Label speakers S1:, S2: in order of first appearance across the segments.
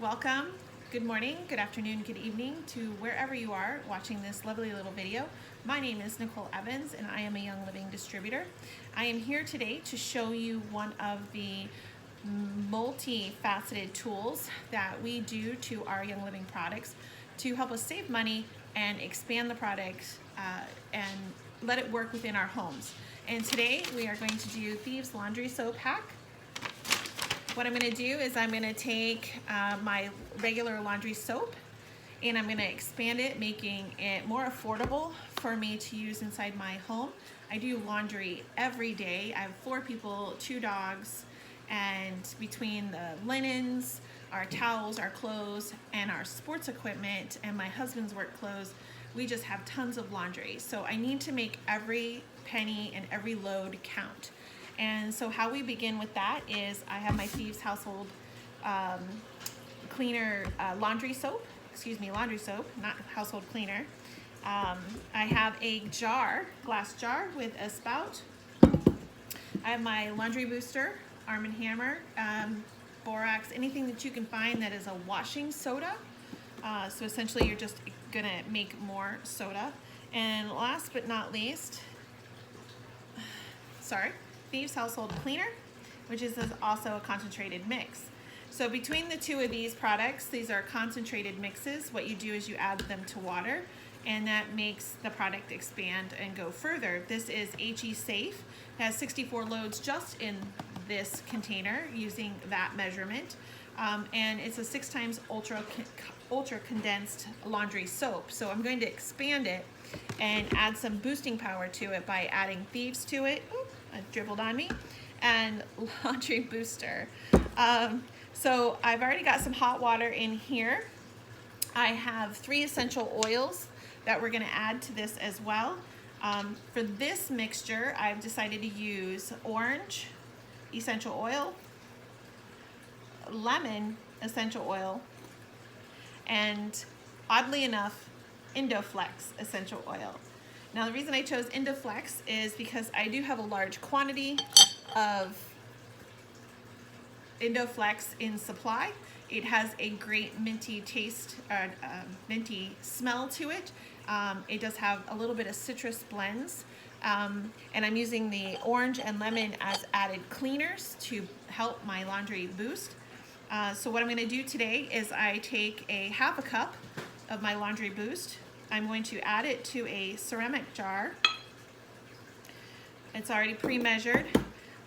S1: Welcome. Good morning, good afternoon, good evening to wherever you are watching this lovely little video. My name is Nicole Evans and I am a Young Living distributor. I am here today to show you one of the multifaceted tools that we do to our Young Living products to help us save money and expand the product and let it work within our homes. And today we are going to do Thieves laundry soap hack. What I'm going to do is I'm going to take my regular laundry soap and I'm going to expand it, making it more affordable for me to use inside my home. I do laundry every day. I have 4 people, 2 dogs, and between the linens, our towels, our clothes, and our sports equipment, and my husband's work clothes, we just have tons of laundry. So I need to make every penny and every load count. And so how we begin with that is I have my Thieves household cleaner laundry soap, not household cleaner. I have a jar, glass jar with a spout. I have my laundry booster, Arm & Hammer, borax, anything that you can find that is a washing soda. So essentially you're just gonna make more soda. And last but not least, Thieves household cleaner, which is also a concentrated mix. So between the 2 of these products, these are concentrated mixes. What you do is you add them to water and that makes the product expand and go further. This is HE safe. It has 64 loads just in this container using that measurement. And it's a 6 times ultra condensed laundry soap. So I'm going to expand it and add some boosting power to it by adding Thieves to it. Ooh, it dribbled on me. And laundry booster. So I've already got some hot water in here. I have 3 essential oils that we're going to add to this as well. For this mixture, I've decided to use orange essential oil, lemon essential oil, and oddly enough, EndoFlex essential oil. Now the reason I chose EndoFlex is because I do have a large quantity of EndoFlex in supply. It has a great minty taste, minty smell to it. It does have a little bit of citrus blends. And I'm using the orange and lemon as added cleaners to help my laundry boost. So what I'm going to do today is I take a ½ cup of my laundry boost. I'm going to add it to a ceramic jar. It's already pre-measured.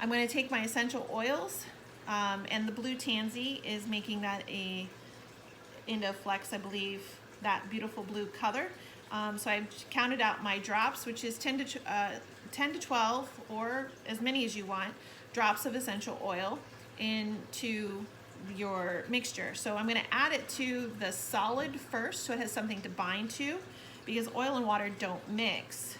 S1: I'm going to take my essential oils, and the blue tansy is making that a EndoFlex, I believe, that beautiful blue color. So I've counted out my drops, which is 10 to 12, or as many as you want, drops of essential oil into your mixture. So I'm going to add it to the solid first so it has something to bind to, because oil and water don't mix.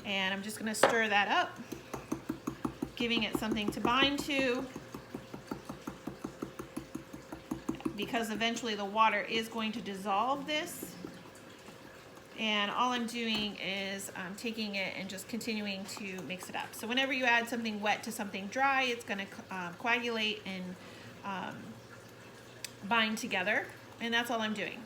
S1: And I'm just going to stir that up, giving it something to bind to, because eventually the water is going to dissolve this. And all I'm doing is taking it and just continuing to mix it up. So whenever you add something wet to something dry, it's going to coagulate and bind together. And that's all I'm doing.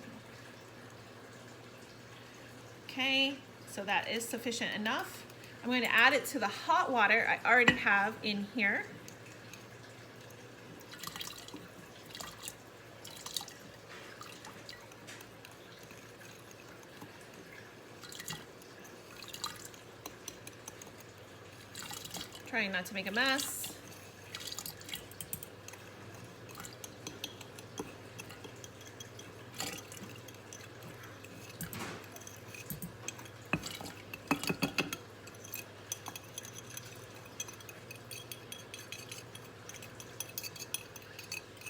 S1: Okay, so that is sufficient enough. I'm going to add it to the hot water I already have in here. Trying not to make a mess.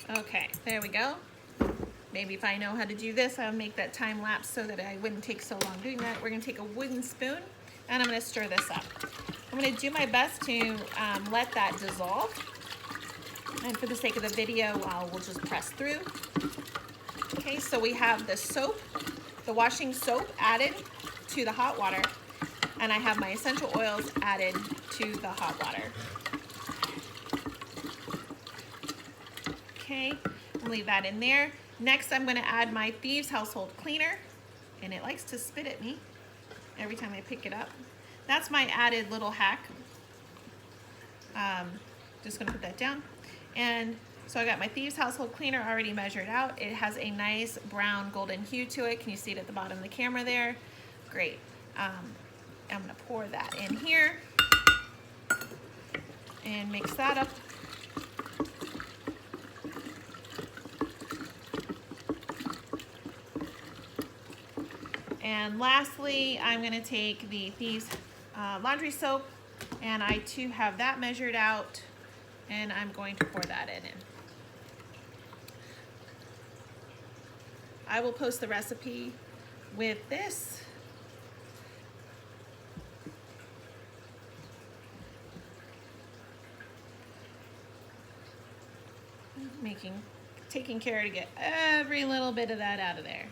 S1: Okay, there we go. Maybe if I know how to do this, I'll make that time lapse so that I wouldn't take so long doing that. We're going to take a wooden spoon and I'm going to stir this up. I'm going to do my best to let that dissolve. And for the sake of the video, we'll just press through. Okay, so we have the soap, the washing soap added to the hot water, and I have my essential oils added to the hot water. Okay, I'll leave that in there. Next, I'm going to add my Thieves household cleaner, and it likes to spit at me every time I pick it up. That's my added little hack. Just going to put that down. And so I got my Thieves household cleaner already measured out. It has a nice brown golden hue to it. Can you see it at the bottom of the camera there? Great. I'm going to pour that in here and mix that up. And lastly, I'm going to take the Thieves laundry soap, and I too have that measured out, and I'm going to pour that in. I will post the recipe with this. Taking care to get every little bit of that out of there.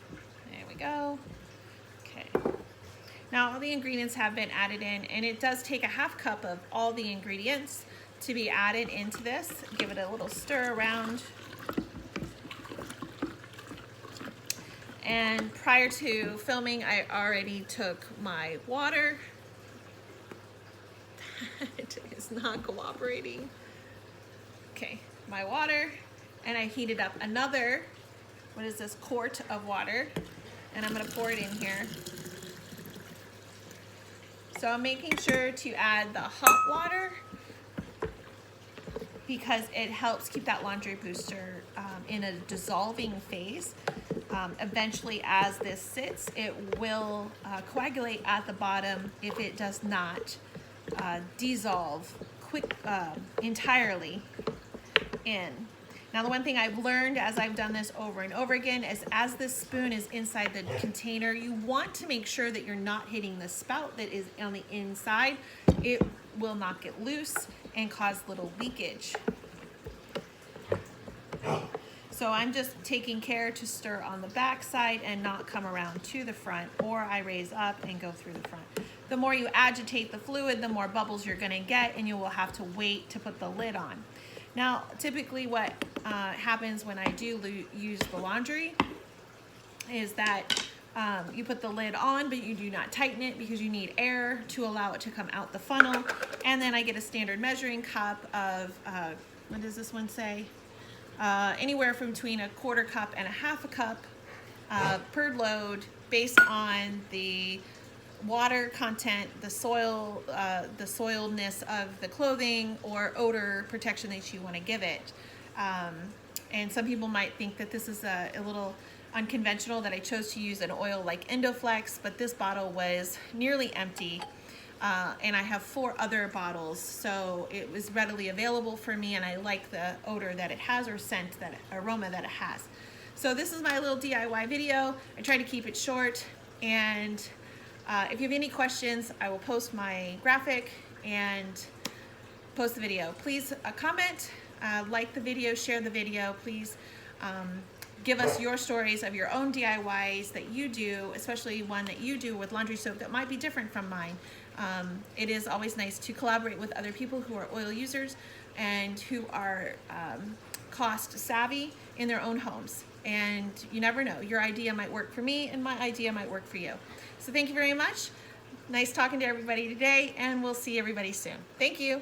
S1: There we go. Okay. Now all the ingredients have been added in, and it does take a half cup of all the ingredients to be added into this. Give it a little stir around. And prior to filming, I already took my water. It is not cooperating. Okay, my water, and I heated up another, what is this, quart of water, and I'm gonna pour it in here. So I'm making sure to add the hot water because it helps keep that laundry booster in a dissolving phase. Eventually, as this sits, it will coagulate at the bottom if it does not dissolve entirely in. Now, the one thing I've learned as I've done this over and over again is as this spoon is inside the container, you want to make sure that you're not hitting the spout that is on the inside. It will knock it loose and cause little leakage. So I'm just taking care to stir on the back side and not come around to the front, or I raise up and go through the front. The more you agitate the fluid, the more bubbles you're gonna get, and you will have to wait to put the lid on. Now, typically what happens when I do use the laundry is that you put the lid on, but you do not tighten it because you need air to allow it to come out the funnel. And then I get a standard measuring cup of, what does this one say? Anywhere from between a quarter cup and a half a cup per load based on the water content, the soiledness of the clothing, or odor protection that you want to give it. And some people might think that this is a little unconventional that I chose to use an oil like EndoFlex, but this bottle was nearly empty. And I have 4 other bottles, so it was readily available for me, and I like the odor that it has, or scent, that aroma that it has. So this is my little DIY video. I try to keep it short, and if you have any questions, I will post my graphic and post the video. Please comment, like the video, share the video. Please give us your stories of your own DIYs that you do, especially one that you do with laundry soap that might be different from mine. It is always nice to collaborate with other people who are oil users and who are cost savvy in their own homes. And you never know, your idea might work for me and my idea might work for you. So thank you very much. Nice talking to everybody today, and we'll see everybody soon. Thank you.